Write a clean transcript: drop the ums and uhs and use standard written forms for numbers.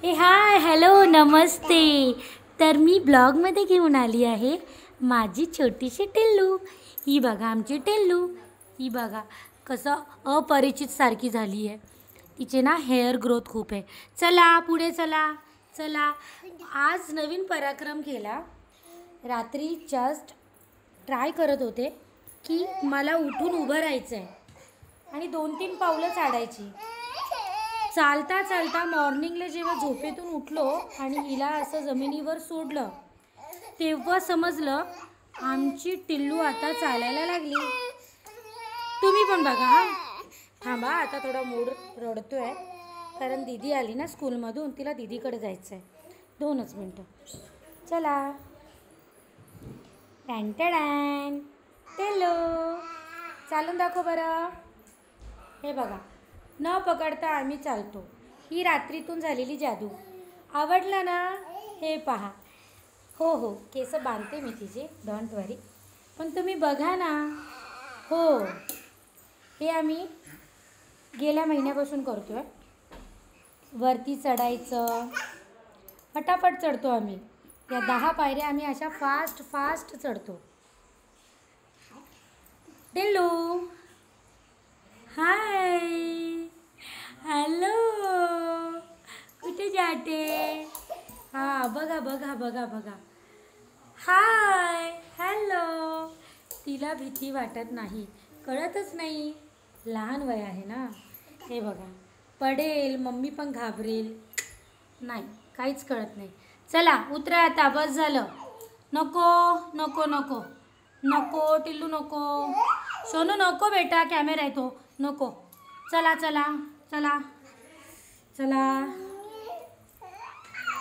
हे hi hello नमस्ते. तर मी ब्लॉगमध्ये घेऊन आली आहे माझी छोटीशी टिल्लू. ही बघा आमची टिल्लू. ही बघा कसं अपरिचित सारखी झाली आहे. तिचे ना हेअर ग्रोथ खूप आहे. चला पुढे चला चला. आज नवीन पराक्रम केला. रात्री जस्ट ट्राय करत होते की मला उठून उभं राहायचं आहे आणि 2-3 पावलं चालायची. चालता चालता मॉर्निंगला जेव्हा झोपेतून उठलो आणि हिला असं जमिनीवर सोडलं तेव्हा समजलं आमची टिल्लू आता चालायला लागली. तुम्ही पण बघा. हां थांबा, आता थोडा मूड रडतोय कारण दीदी आली ना स्कूलमधून. तिला दीदीकडे जायचं आहे. 2च मिनटं. चला. टॅन टिल्लू चालून दाखव बरं. हे बघा न पकडता आम्ही चालतो. ही रात्रीतून झालेली जादू. आवडला ना? हे पहा. हो केस बांधते मी तिचे, डोंट वरी. पण तुम्ही बघा ना. हो हे आम्ही गेल्या महिन्यापासून करतो आहे. वरती चढायचं, फटाफट चढतो आम्ही. या 10 पायऱ्या आम्ही अशा फास्ट चढतो. टिल्लू हाय हॅलो कुठे जाते? हां बघा. Hi hello. तिला भीती वाटत नाही, कळतच नाही. लहान वय आहे ना. हे बघा पडेल, मम्मी पण घाबरेल. नाही काहीच कळत नाही. चला उतरा आता, बस झालं. नको टिल्लू नको. सोनू नको बेटा, कॅमेरा आहे तो. नको. चला.